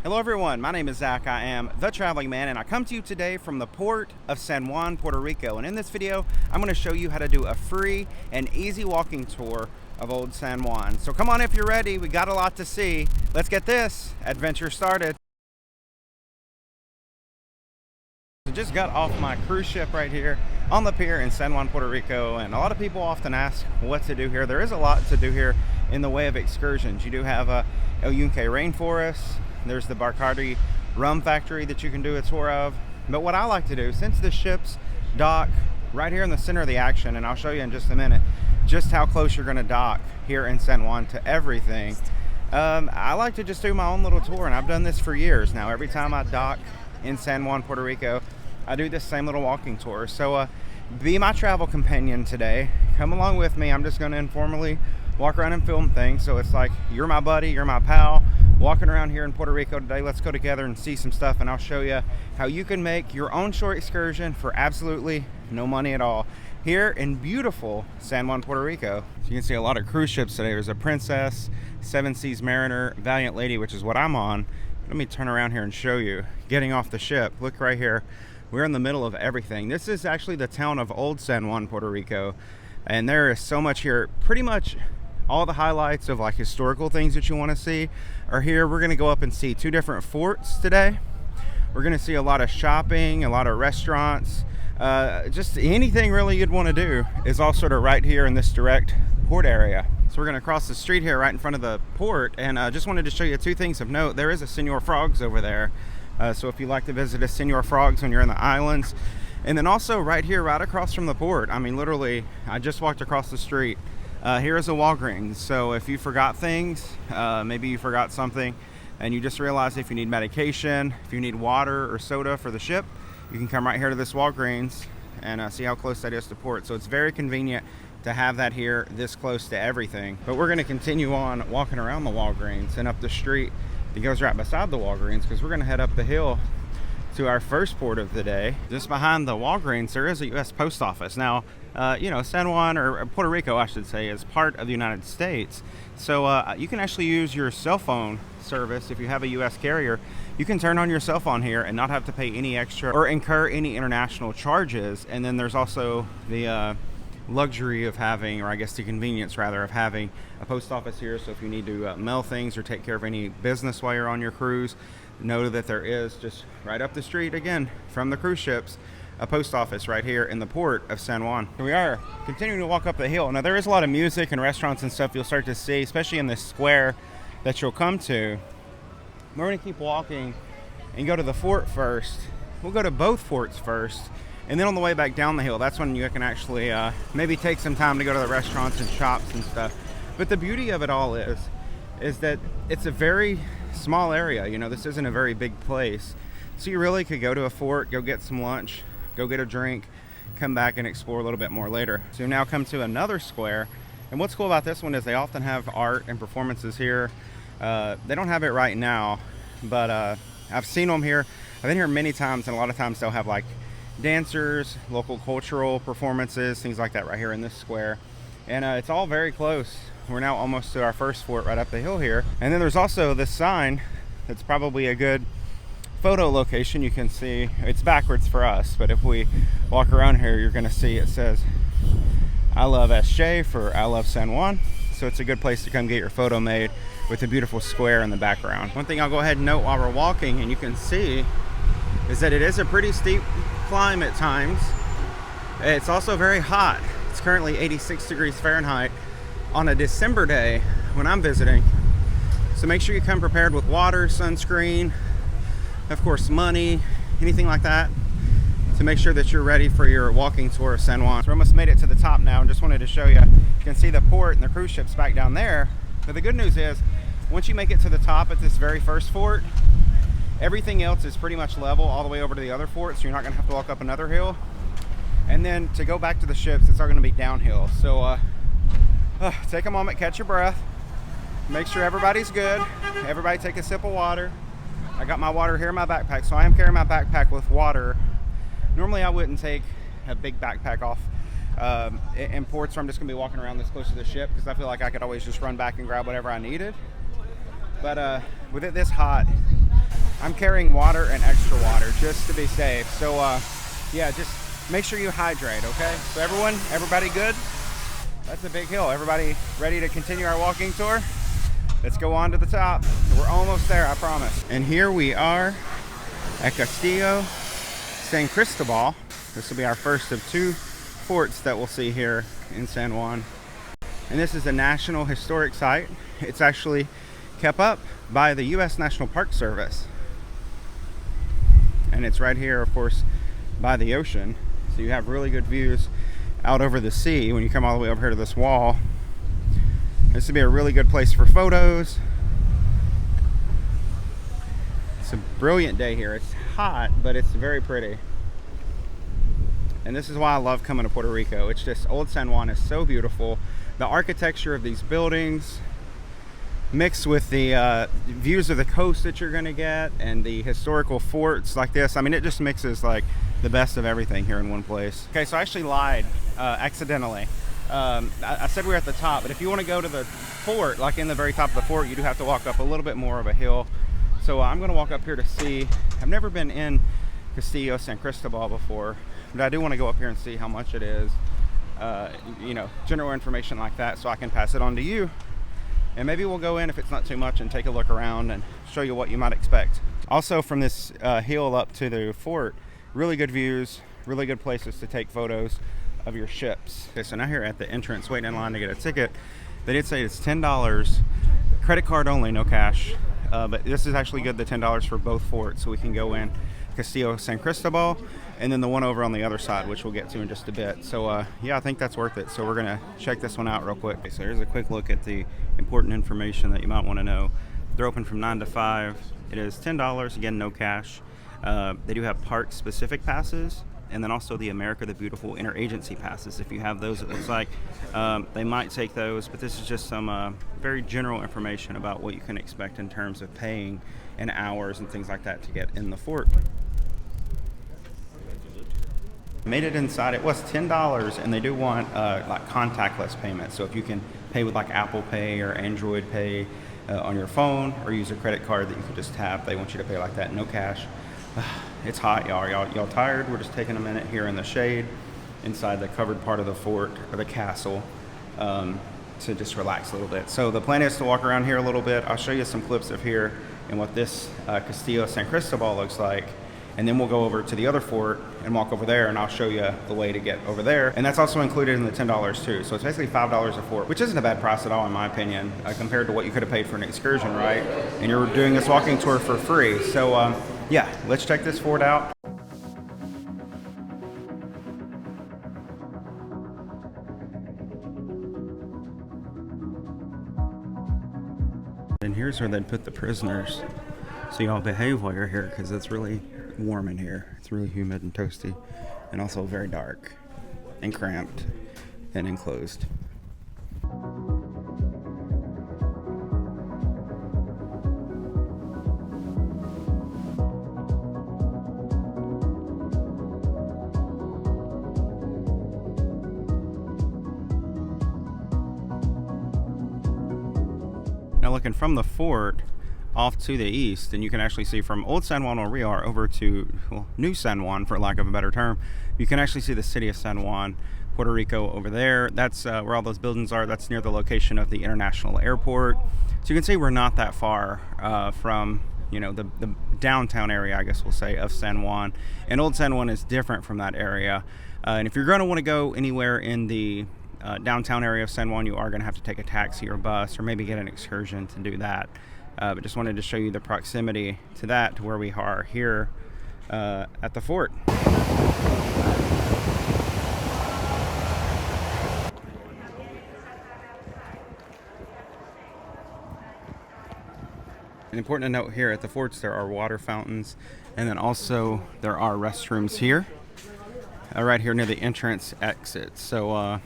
Hello everyone, my name is Zach. I am the Traveling Man and I come to you today from the port of San Juan, Puerto Rico. And in this video, I'm going to show you how to do a free and easy walking tour of Old San Juan. So come on if you're ready, we got a lot to see. Let's get this adventure started. I just got off my cruise ship right here on the pier in San Juan, Puerto Rico, and a lot of people often ask what to do here. There is a lot to do here in the way of excursions. You do have El Yunque Rainforest. There's the Bacardi rum factory that you can do a tour of. But what I like to do, since the ships dock right here in the center of the action, and I'll show you in just a minute just how close you're going to dock here in San Juan to everything, I like to just do my own little tour, and I've done this for years now. Every time I dock in San Juan, Puerto Rico, I do this same little walking tour. So be my travel companion today. Come along with me. I'm just going to informally walk around and film things. So it's like you're my buddy, you're my pal, walking around here in Puerto Rico today. Let's go together and see some stuff, and I'll show you how you can make your own short excursion for absolutely no money at all here in beautiful San Juan, Puerto Rico. So you can see a lot of cruise ships today. There's a Princess, Seven Seas Mariner, Valiant Lady, which is what I'm on. Let me turn around here and show you. Getting off the ship, look right here. We're in the middle of everything. This is actually the town of Old San Juan, Puerto Rico, and there is so much here. Pretty much all the highlights of like historical things that you want to see are here. We're going to go up and see two different forts today. We're going to see a lot of shopping, a lot of restaurants, just anything really you'd want to do is all sort of right here in this direct port area. So we're going to cross the street here right in front of the port, and just wanted to show you two things of note. There is a Senor Frogs over there. So if you like to visit a Senor Frogs when you're in the islands. And then also right here, right across from the port, I mean literally, I just walked across the street. Here is a Walgreens. So if you forgot things, maybe you forgot something and you just realized if you need medication, if you need water or soda for the ship, you can come right here to this Walgreens and see how close that is to port. So it's very convenient to have that here this close to everything. But we're going to continue on walking around the Walgreens and up the street that goes right beside the Walgreens, because we're going to head up the hill to our first port of the day. Just behind the Walgreens, there is a U.S. post office. Now, you know, San Juan, or Puerto Rico, I should say, is part of the United States. So you can actually use your cell phone service. If you have a U.S. carrier, you can turn on your cell phone here and not have to pay any extra or incur any international charges. And then there's also the luxury of having, or I guess the convenience rather, of having a post office here. So if you need to mail things or take care of any business while you're on your cruise, know that there is just right up the street again from the cruise ships a post office right here in the port of San Juan. We are continuing to walk up the hill. Now there is a lot of music and restaurants and stuff you'll start to see, especially in this square that you'll come to. We're going to keep walking and go to the fort first. We'll go to both forts first, and then on the way back down the hill, that's when you can actually maybe take some time to go to the restaurants and shops and stuff. But the beauty of it all is that it's a very small area. You know, this isn't a very big place. So you really could go to a fort, go get some lunch, go get a drink, come back and explore a little bit more later. So we now come to another square. And what's cool about this one is they often have art and performances here. They don't have it right now, but I've seen them here. I've been here many times, and a lot of times they'll have like dancers, local cultural performances, things like that right here in this square. And it's all very close. We're now almost to our first fort right up the hill here. And then there's also this sign that's probably a good photo location. You can see it's backwards for us, but if we walk around here, you're going to see it says I love SJ for I love San Juan. So it's a good place to come get your photo made with a beautiful square in the background. One thing I'll go ahead and note while we're walking, and you can see, is that it is a pretty steep climb at times. It's also very hot. It's currently 86 degrees Fahrenheit on a December day when I'm visiting. So make sure you come prepared with water, sunscreen, of course money, anything like that, to make sure that you're ready for your walking tour of San Juan. So we're almost made it to the top now, and just wanted to show you. You can see the port and the cruise ships back down there. But the good news is, once you make it to the top at this very first fort, everything else is pretty much level all the way over to the other fort, so you're not going to have to walk up another hill. And then to go back to the ships, it's all going to be downhill. So take a moment, catch your breath, make sure everybody's good. Everybody take a sip of water. I got my water here in my backpack, so I am carrying my backpack with water. Normally I wouldn't take a big backpack off in ports where I'm just going to be walking around this close to the ship, because I feel like I could always just run back and grab whatever I needed. But with it this hot, I'm carrying water and extra water just to be safe. So yeah, just make sure you hydrate, okay? So everybody good? That's a big hill. Everybody ready to continue our walking tour? Let's go on to the top. We're almost there, I promise. And here we are at Castillo San Cristobal. This will be our first of 2 forts that we'll see here in San Juan. And this is a National Historic Site. It's actually kept up by the U.S. National Park Service. And it's right here, of course, by the ocean. So you have really good views out over the sea when you come all the way over here to this wall. This would be a really good place for photos. It's a brilliant day here. It's hot, but it's very pretty. And this is why I love coming to Puerto Rico. It's just, Old San Juan is so beautiful. The architecture of these buildings mixed with the views of the coast that you're gonna get and the historical forts like this. I mean, it just mixes like the best of everything here in one place. Okay, so I actually lied accidentally. I said we were at the top, but if you want to go to the fort, like in the very top of the fort, you do have to walk up a little bit more of a hill. So I'm going to walk up here to see. I've never been in Castillo San Cristobal before, but I do want to go up here and see how much it is. You know, general information like that, so I can pass it on to you. And maybe we'll go in if it's not too much and take a look around and show you what you might expect. Also, from this hill up to the fort, really good views, really good places to take photos of your ships. Okay, so now here at the entrance, waiting in line to get a ticket, they did say it's $10, credit card only, no cash. But this is actually good, the $10 for both forts, so we can go in Castillo San Cristobal and then the one over on the other side, which we'll get to in just a bit. So yeah, I think that's worth it. So we're gonna check this one out real quick. Okay, so here's a quick look at the important information that you might want to know. They're open from 9 to 5. It is $10, again, no cash. They do have park specific passes, and then also the America the Beautiful interagency passes. If you have those, it looks like they might take those, but this is just some very general information about what you can expect in terms of paying and hours and things like that to get in the fort. Made it inside. It was $10, and they do want like contactless payments. So if you can pay with like Apple Pay or Android Pay on your phone, or use a credit card that you can just tap, they want you to pay like that, no cash. It's hot, y'all tired? We're just taking a minute here in the shade inside the covered part of the fort or the castle to just relax a little bit. So the plan is to walk around here a little bit. I'll show you some clips of here and what this Castillo San Cristobal looks like, and then we'll go over to the other fort and walk over there, and I'll show you the way to get over there. And that's also included in the $10 too. So it's basically $5 a fort, which isn't a bad price at all in my opinion, compared to what you could have paid for an excursion, right? And you're doing this walking tour for free. So yeah, let's check this fort out. And here's where they'd put the prisoners. So y'all behave while you're here, because it's really warm in here. It's really humid and toasty, and also very dark and cramped and enclosed. Now looking from the fort off to the east, and you can actually see from Old San Juan where we are over to, well, New San Juan for lack of a better term, you can actually see the city of San Juan, Puerto Rico over there. That's where all those buildings are. That's near the location of the international airport. So you can see we're not that far from, you know, the downtown area, I guess we'll say, of San Juan. And Old San Juan is different from that area. And if you're going to want to go anywhere in the downtown area of San Juan, you are going to have to take a taxi or bus, or maybe get an excursion to do that. But just wanted to show you the proximity to that, to where we are here at the fort. And important to note, here at the forts there are water fountains, and then also there are restrooms here, right here near the entrance exit. So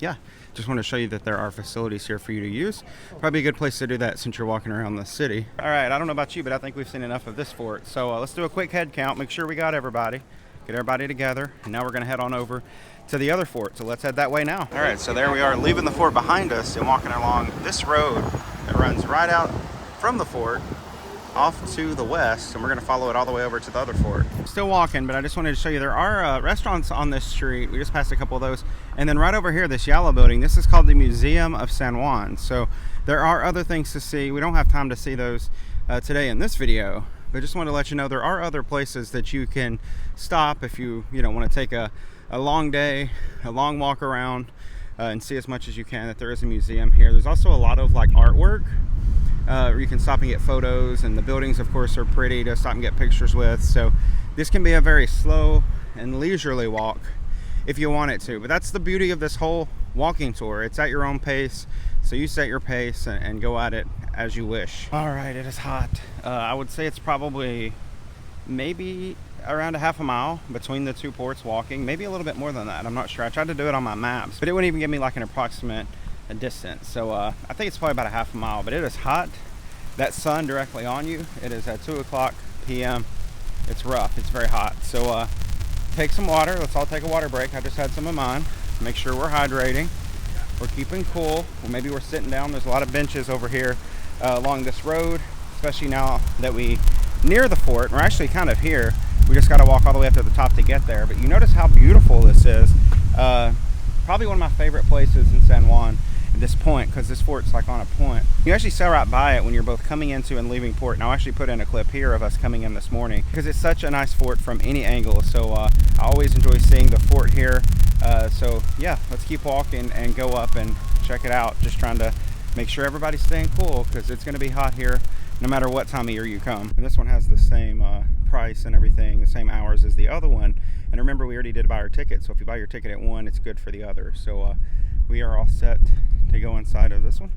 yeah, just want to show you that there are facilities here for you to use. Probably a good place to do that since you're walking around the city. All right, I don't know about you, but I think we've seen enough of this fort. So let's do a quick head count, make sure we got everybody, get everybody together. And now we're gonna head on over to the other fort. So let's head that way now. All right, so there we are, leaving the fort behind us and walking along this road that runs right out from the fort off to the west, and we're going to follow it all the way over to the other fort. Still walking, but I just wanted to show you there are restaurants on this street. We just passed a couple of those. And then right over here, this yellow building, this is called the Museum of San Juan. So there are other things to see. We don't have time to see those today in this video, but just wanted to let you know there are other places that you can stop if you want to take a long day, a long walk around and see as much as you can. That there is a museum here. There's also a lot of like artwork where you can stop and get photos, and the buildings of course are pretty to stop and get pictures with. So this can be a very slow and leisurely walk if you want it to, but that's the beauty of this whole walking tour. It's at your own pace, so you set your pace and go at it as you wish. All right, it is hot. I would say it's probably maybe around a half a mile between the two ports walking, maybe a little bit more than that. I'm not sure. I tried to do it on my maps, but it wouldn't even give me like an approximate distance. So I think it's probably about a half a mile, but it is hot. That sun directly on you. It is at 2 o'clock p.m. It's rough. It's very hot. So take some water. Let's all take a water break. I just had some of mine. Make sure we're hydrating. We're keeping cool. Well, maybe we're sitting down. There's a lot of benches over here along this road, especially now that we near the fort. We're actually kind of here. We just got to walk all the way up to the top to get there. But you notice how beautiful this is. Probably one of my favorite places in San Juan at this point, because this fort's like on a point. You actually sail right by it when you're both coming into and leaving port. And I'll actually put in a clip here of us coming in this morning because it's such a nice fort from any angle. So I always enjoy seeing the fort here. So yeah, let's keep walking and go up and check it out. Just trying to make sure everybody's staying cool because it's going to be hot here no matter what time of year you come. And this one has the same price and everything, the same hours as the other one. And remember, we already did buy our ticket, so if you buy your ticket at one, it's good for the other. So we are all set to go inside of this one.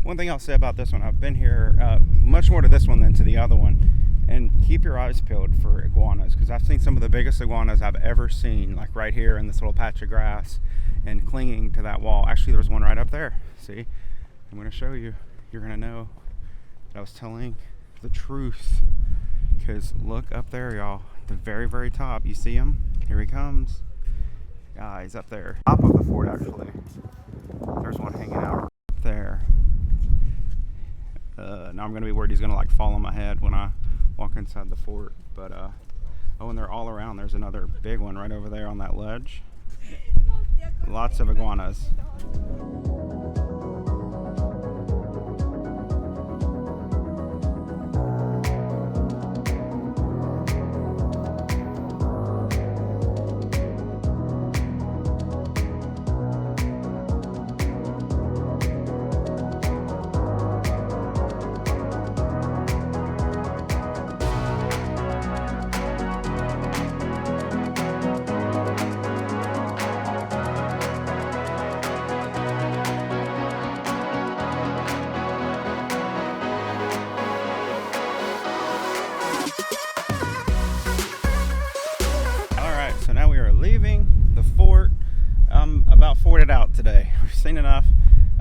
One thing I'll say about this one, I've been here much more to this one than to the other one. And keep your eyes peeled for iguanas, because I've seen some of the biggest iguanas I've ever seen, like right here in this little patch of grass and clinging to that wall. Actually, there's one right up there. See, I'm going to show you. You're going to know that I was telling the truth, because look up there, y'all. The very, very top. You see him? Here he comes. Yeah, he's up there. Top of the fort, actually. There's one hanging out there. Now I'm going to be worried he's going to like fall on my head when I walk inside the fort. But oh, and they're all around. There's another big one right over there on that ledge. Lots of iguanas. About forted out today. We've seen enough,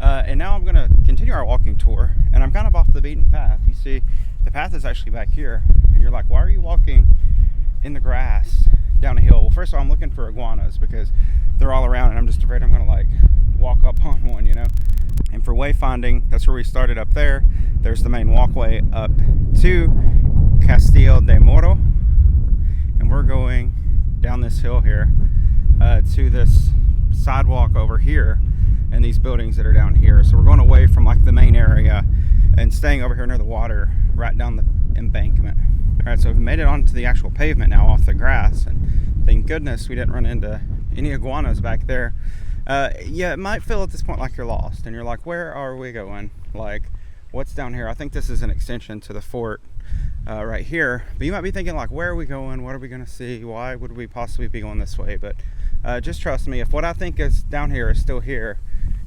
and now I'm going to continue our walking tour, and I'm kind of off the beaten path. You see, the path is actually back here, and you're like, why are you walking in the grass down a hill? Well, first of all, I'm looking for iguanas because they're all around, and I'm just afraid I'm going to like walk up on one, you know. And for wayfinding, that's where we started up there. There's the main walkway up to Castillo de Moro, and we're going down this hill here to this sidewalk over here and these buildings that are down here. So we're going away from like the main area and staying over here near the water, right down the embankment. All right, so we've made it onto the actual pavement now off the grass, and thank goodness we didn't run into any iguanas back there. Yeah, it might feel at this point like you're lost and you're like, where are we going? Like, what's down here? I think this is an extension to the fort right here, but you might be thinking like, where are we going? What are we going to see? Why would we possibly be going this way? But just trust me, if what I think is down here is still here,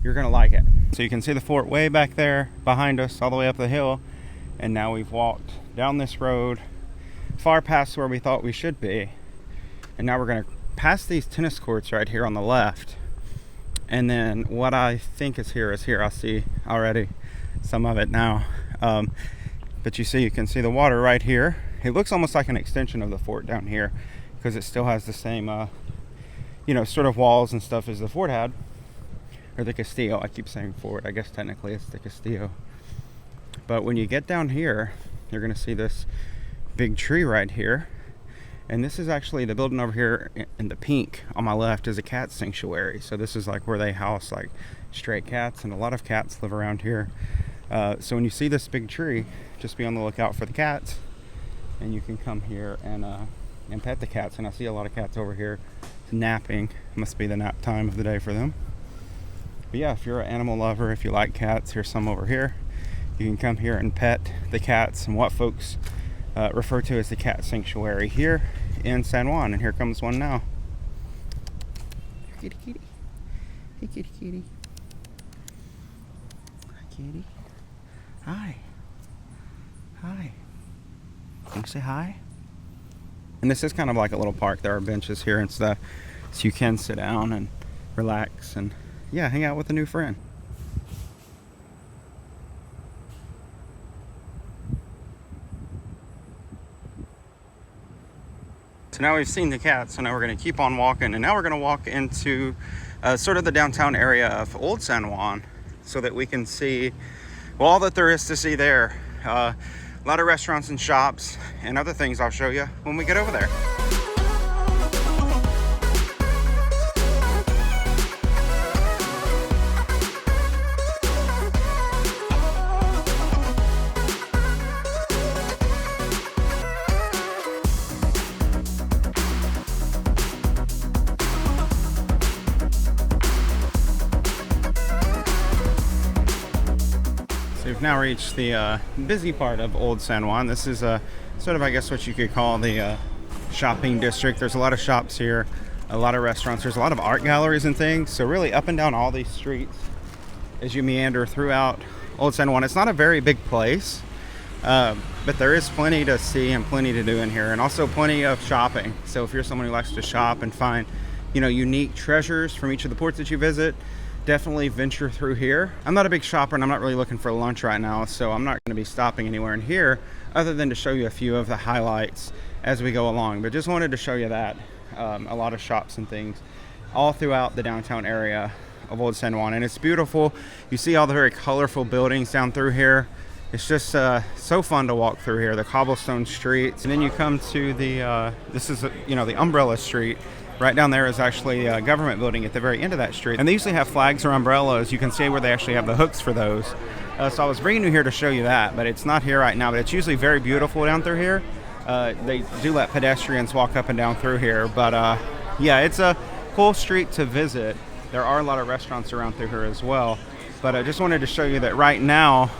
you're going to like it. So you can see the fort way back there behind us, all the way up the hill. And now we've walked down this road far past where we thought we should be. And now we're going to pass these tennis courts right here on the left. And then what I think is here. I see already some of it now. But you can see the water right here. It looks almost like an extension of the fort down here because it still has the same sort of walls and stuff as the fort had, or the Castillo. I keep saying fort. I guess technically it's the Castillo. But when you get down here, you're going to see this big tree right here. And this is actually the building over here in the pink on my left is a cat sanctuary. So this is like where they house like stray cats, and a lot of cats live around here. So when you see this big tree, just be on the lookout for the cats, and you can come here and pet the cats. And I see a lot of cats over here napping. Must be the nap time of the day for them. But yeah, if you're an animal lover, if you like cats, here's some over here. You can come here and pet the cats and what folks refer to as the cat sanctuary here in San Juan. And here comes one now. Kitty, kitty. Hey, kitty, kitty. Hi, kitty. Hi. Hi. Can you say hi? And this is kind of like a little park. There are benches here and stuff, so you can sit down and relax and yeah, hang out with a new friend. So now we've seen the cats, so now we're going to keep on walking, and now we're going to walk into sort of the downtown area of Old San Juan so that we can see, well, all that there is to see there. A lot of restaurants and shops and other things I'll show you when we get over there. So we've now reached the busy part of Old San Juan. This is sort of, I guess, what you could call the shopping district. There's a lot of shops here, a lot of restaurants. There's a lot of art galleries and things. So really up and down all these streets as you meander throughout Old San Juan. It's not a very big place, but there is plenty to see and plenty to do in here, and also plenty of shopping. So if you're someone who likes to shop and find, you know, unique treasures from each of the ports that you visit, definitely venture through here. I'm not a big shopper and I'm not really looking for lunch right now, so I'm not going to be stopping anywhere in here other than to show you a few of the highlights as we go along. But just wanted to show you that a lot of shops and things all throughout the downtown area of Old San Juan, and it's beautiful. You see all the very colorful buildings down through here. It's just so fun to walk through here, the cobblestone streets. And then you come to the this is the umbrella street. Right down there is actually a government building at the very end of that street. And they usually have flags or umbrellas. You can see where they actually have the hooks for those. So I was bringing you here to show you that, but it's not here right now. But it's usually very beautiful down through here. They do let pedestrians walk up and down through here. But yeah, it's a cool street to visit. There are a lot of restaurants around through here as well. But I just wanted to show you that right now,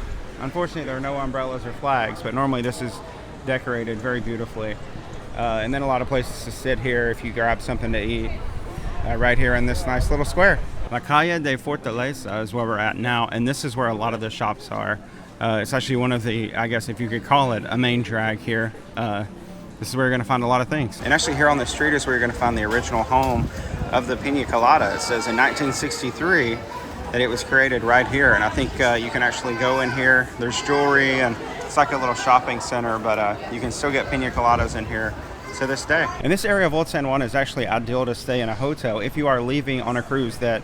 unfortunately, there are no umbrellas or flags. But normally this is decorated very beautifully. And then a lot of places to sit here if you grab something to eat right here in this nice little square. La Calle de Fortaleza is where we're at now, and this is where a lot of the shops are. It's actually one of the, I guess if you could call it, a main drag here. This is where you're going to find a lot of things. And actually here on the street is where you're going to find the original home of the Pina Colada. It says in 1963 that it was created right here, and I think you can actually go in here. There's jewelry, and it's like a little shopping center, but you can still get Pina Coladas in here to this day. And this area of Old San Juan is actually ideal to stay in a hotel if you are leaving on a cruise that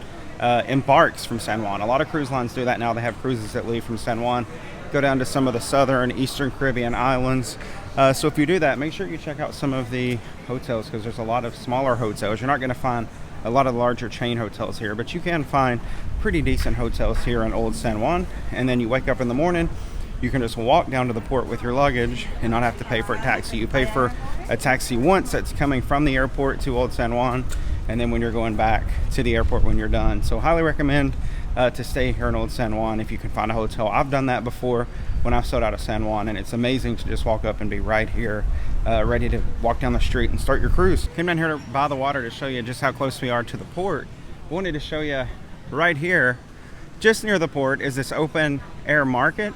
embarks from San Juan. A lot of cruise lines do that now. They have cruises that leave from San Juan, go down to some of the southern, eastern Caribbean islands. So if you do that, make sure you check out some of the hotels, because there's a lot of smaller hotels. You're not going to find a lot of larger chain hotels here, but you can find pretty decent hotels here in Old San Juan. And then you wake up in the morning, you can just walk down to the port with your luggage and not have to pay for a taxi. You pay for a taxi once that's coming from the airport to Old San Juan, and then when you're going back to the airport when you're done. So highly recommend to stay here in Old San Juan if you can find a hotel. I've done that before when I've sold out of San Juan, and it's amazing to just walk up and be right here, ready to walk down the street and start your cruise. Came down here by the water to show you just how close we are to the port. Wanted to show you right here, just near the port, is this open air market.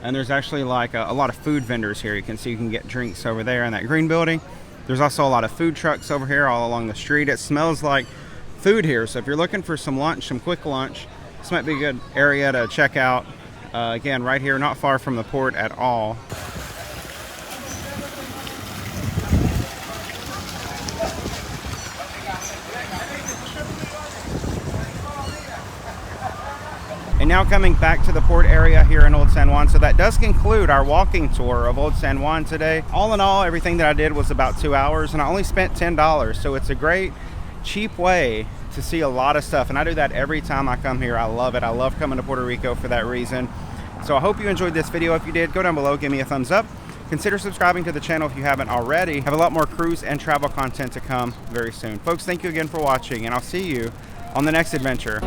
And there's actually like a lot of food vendors here. You can see you can get drinks over there in that green building. There's also a lot of food trucks over here all along the street. It smells like food here. So if you're looking for some lunch, some quick lunch, this might be a good area to check out. Again, right here, not far from the port at all. And now coming back to the port area here in Old San Juan. So that does conclude our walking tour of Old San Juan today. All in all, everything that I did was about 2 hours, and I only spent $10. So it's a great, cheap way to see a lot of stuff. And I do that every time I come here. I love it. I love coming to Puerto Rico for that reason. So I hope you enjoyed this video. If you did, go down below, give me a thumbs up. Consider subscribing to the channel if you haven't already. I have a lot more cruise and travel content to come very soon. Folks, thank you again for watching, and I'll see you on the next adventure.